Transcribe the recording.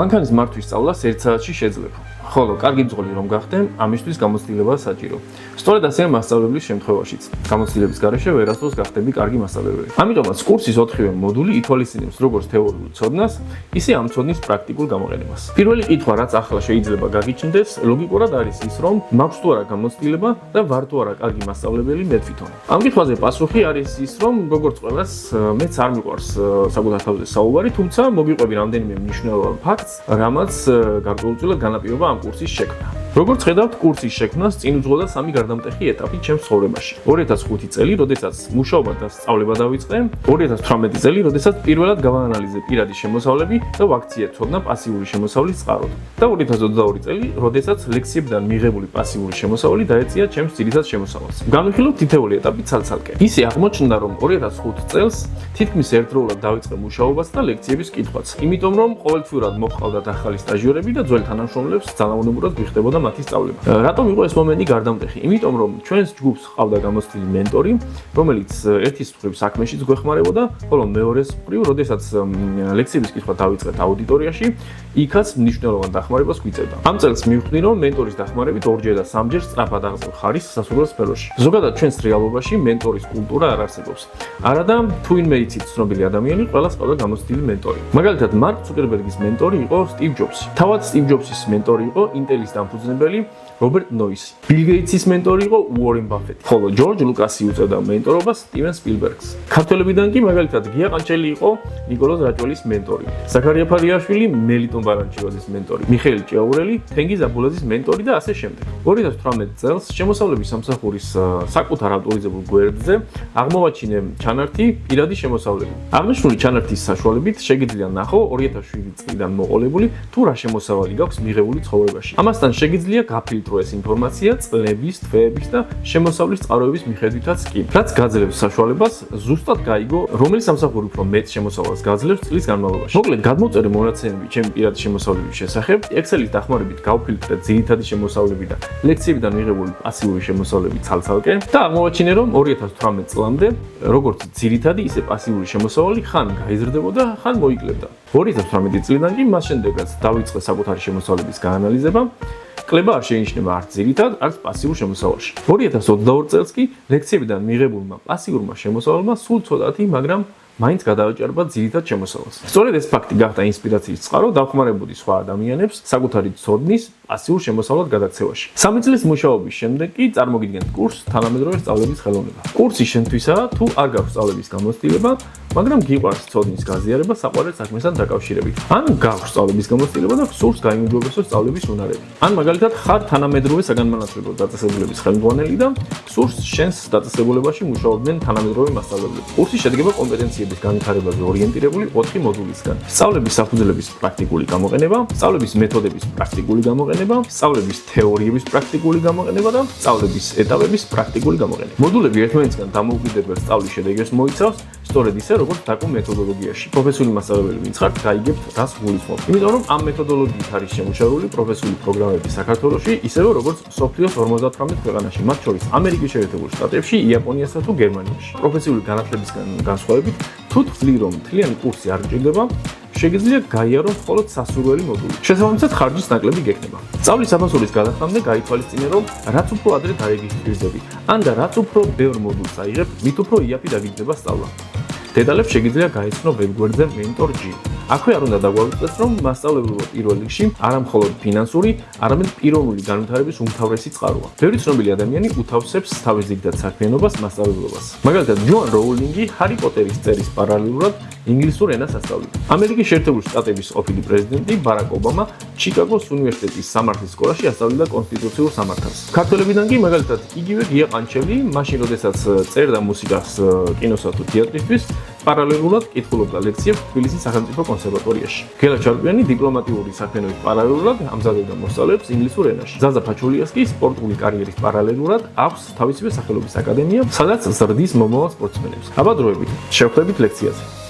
მანქანის მართვის სწავლას 1 საათში შეძლებ. ხოლო კარგი მძღოლი რომ გახდე, ამისთვის გამოცდილებაა საჭირო. სწორედ ასე მასწავლებლის შემთხვევაშიც. გამოცდილების გარეშე ვერასდროს გახდები კარგი მასწავლებელი. ამიტომაც კურსის 4-ვე მოდული ითვალისწინებს როგორც თეორიულ ცოდნას, ისე ამ ცოდნის პრაქტიკულ გამოყენებას. პირველი კითხვა, რაც ახლა შეიძლება გაგიჩნდეს, ლოგიკურად არის ის, რომ მაქვს თუ არა გამოცდილება და ვარ თუ არა კარგი მასწავლებელი მე თვითონ. ამ კითხვაზე პასუხი არის ის, რომ როგორც ყველას მეც არ მიყვარს საკუთარ თავზე საუბარი, თუმცა მოგიყვები რამდენიმე მნიშვნელოვან ფაქტს, რამაც გარკვეულწილად განაპირობა ამ კურსის შექმნა. როგორც ხედავთ, კურსის შექმნას წინ უძღოდა 3 გარდამტეხი ეტაპი ჩემს ცხოვრებაში. 2005 წელი, როდესაც მუშაობა და სწავლება დავიწყე, 2018 წელი, როდესაც პირველად გავაანალიზე პირადი შემოსავლები და ვაქციე ცოდნა პასიური შემოსავლის წყაროდ. და 2022 წელი, როდესაც ლექციებიდან მიღებული პასიური შემოსავალი დაეწია ჩემს ძირითად შემოსავალს. განვიხილოთ თითოეული ეტაპი ცალ-ცალკე. ისე აღმოჩნდა, რომ 2005 წელს თითქმის ერთდროულად დავიწყე მუშაობას და ლექციების კითხვაც. იმიტომ რომ ყოველთვიურად მოჰყავდათ ახალი სტაჟიორები და ძველ თანამშრომლებს ძალაუნებურად გვიხდებოდა მათი სწავლება. რატომ იყო ეს მომენტი გარდამტეხი? იმიტომ რომ ჩვენს ჯგუფს ჰყავდა გამოცდილი მენტორი, რომელიც ერთის მხრივ საქმეშიც გვეხმარებოდა, ხოლო მეორეს მხრივ, როდესაც ლექციების კითხვა დავიწყეთ აუდიტორიაში, იქაც მნიშვნელოვან დახმარებას გვიწევდა. ამ წელს მივხვდი, რომ მენტორის დახმარებით 2-ჯერ და 3-ჯერ სწრაფად აღწევ ხარისხს სასურველ სფეროში. ზოგადად ჩვენს რეალობაში მენტორის კულტურა არ არსებობს. არადა თუ ვინმე იცით ცნობილი ადამიანი, ყველას ჰყავდა გამოცდილი მენტორი. მაგალითად, მარკ ცუკერბერგის მენტორი იყო სტივ ჯობსი. თავად სტივ ჯობსის მენტორი იყო ინტელის დამფუძნებელი რობერტ ნოისი. ბილ გეიტსის მენტორი იყო უორენ ბაფეტი. ხოლო ჯორჯ ლუკასი უწევდა მენტორობას სტივენ სპილბერგს. ქართველებიდან კი მაგალითად გია ყანჩელი იყო ნიკოლოზ რაჭველის მენტორი. ზაქარია ფარიაშვილი მელიტონ ბარანჩივაძის მენტორი. მიხეილ ჭიაურელი თენგიზ აბულაძის მენტორი და ასე შემდეგ. 2018 წელს შემოსავლების სამსახურის საკუთარ ავტორიზებულ გვერდზე აღმოვაჩინე ჩანართი პირადი შემოსავლები. აღნიშნული ჩანართის საშუალებით შეგიძლია ნახო 2007 წლიდან მოყოლებული თუ რა შემოსავალი გაქვს მიღებული ცხოვრებაში. ამასთან შეგიძლია გაფილტროს ეს ინფორმაცია წლების, თვეების და შემოსავლის წყაროების მიხედვითაც კი. რაც გაძლევს საშუალებას ზუსტად გაიგო, რომელი სამსახური უფრო მეტ შემოსავალს გაძლევს წლის განმავლობაში. მოკლედ, გადმოვწერე მონაცემები ჩემი პირადი შემოსავლების შესახებ, Excel-ის დახმარებით გავფილტრე ძირითადი შემოსავლები და ლექციებიდან მიღებული პასიური შემოსავლები ცალ-ცალკე და აღმოვაჩინე, რომ 2018 წლამდე როგორც ძირითადი, ისე პასიური შემოსავალი ხან გაიზრდებოდა, ხან მოიკლებდა. 2018 წლიდან კი მას შემდეგაც დავიწყე საკუთარი შემოსავლების გაანალიზება. კლება არ შეინიშნება არც ძირითად, არც პასიურ შემოსავალში. 2022 წელს კი ლექციებიდან მიღებულმა პასიურმა შემოსავალმა სულ ცოტათი, მაგრამ მაინც გადავაჭარბა ძირითად შემოსავალს. სწორედ ეს ფაქტი გახდა ინსპირაციის წყარო დავხმარებოდი სხვა ადამიანებს საკუთარი ცოდნის პასიურ შემოსავლად გადაქცევაში. 3 წლის მუშაობის შემდეგ კი წარმოგიდგენთ კურსს თანამედროვე სწავლების ხელოვნება. კურსი შენთვისაა თუ არ გაქვს სწავლების გამოცდილება, მაგრამ გიყვარს ცოდნის გაზიარება საყვარელ საქმესთან დაკავშირებით. ან გაქვს სწავლების გამოცდილება და გსურს გაიმუჯობესო სწავლების უნარები. ან მაგალითად ხარ თანამედროვე საგანმანათლებლო დაწესებულების ხელმძღვანელი და გსურს შენს დაწესებულებაში მუშაობდნენ თანამედროვე მასწავლებლები. კურსი შედგება კომპეტენციების განვითარებაზე ორიენტირებული 4 მოდულისგან. სწავლების საფუძვლების პრაქტიკული გამოყენება, სწავლების მეთოდების პრაქტიკული გამოყენება, სწავლების თეორიების პრაქტიკული გამოყენება და სწავლების ეტაპების პრაქტიკული გამოყენება. მოდულები ერთმანეთისგან დამოუკიდებელ სწავლის შედეგებს მოიცავს, სწორედ ისე როგორც დაკო მეთოდოლოგიაში. პროფესიული მასწავლებელი ვინც ხართ, გაიგებთ რას გულისხმობთ. იმიტომ რომ ამ მეთოდოლოგიით არის შემუშავებული პროფესიული პროგრამები საქართველოში, ისევე როგორც მსოფლიოს 58 ქვეყანაში, მათ შორის ამერიკის შეერთებულ შტატებში, იაპონიასა თუ გერმანიაში. პროფესიული განათლებისგან განსხვავებით, თუ თვლი რომ მთლიანი კურსი არ გჭირდება, შეგიძლია გაიაროთ მხოლოდ სასურველი მოდული. შესაბამისად, ხარჯის ნაკლები გექნება. სწავლის საფასურის გადახდამდე გაითვალისწინე, რომ რაც უფრო ადრე დარეგისტრირდები, ან და რაც უფრო ბევრ მოდულს აიღებ, მით უფრო იაფი დაგიჯდება სწავლა. დეტალებს შეგიძლია გაიცნო ვებგვერდზე mentor.g. აქვე არ უნდა დაგვაუწყდეს, რომ მასწავლებლობა პირველ რიგში არა მხოლოდ ფინანსური, არამედ პიროვნული განვითარების უმთავრესი წყაროა. ბევრი ცნობილი ადამიანი უთავსებს თავის ძირითად საქმიანობას მასწავლებლობას. მაგალითად, ჯოან როულინგი ჰარი პოტერის წერის პარალელურად ინგლისურ ენას ასწავლიდა. ამერიკის შეერთებული შტატების ყოფილი პრეზიდენტი ბარაკ ობამა ჩიკაგოს უნივერსიტეტის სამართლის სკოლაში ასწავლიდა კონსტიტუციურ სამართალს. ქართველებიდან კი მაგალითად იგივე გია ყანჩელი, მაშინ როდესაც წერდა მუსიკას კინოსა თუ თეატრისთვის, პარალელურად კითხულობდა ლექციებს თბილისის სახელმწიფო კონსერვატორიაში. გელა ჩარკვიანი დიპლომატიური საქმიანობის პარალელურად ამზადებდა მოსწავლეებს ინგლისურ ენაში. ზაზა ფაჩულიას კი სპორტული კარიერის პარალელურად აქვს თავისივე სახელობის აკადემია, სადაც ზრდის მომავალ სპორტსმენებს. აბა დროებით, შევხვდებით ლექციაზე.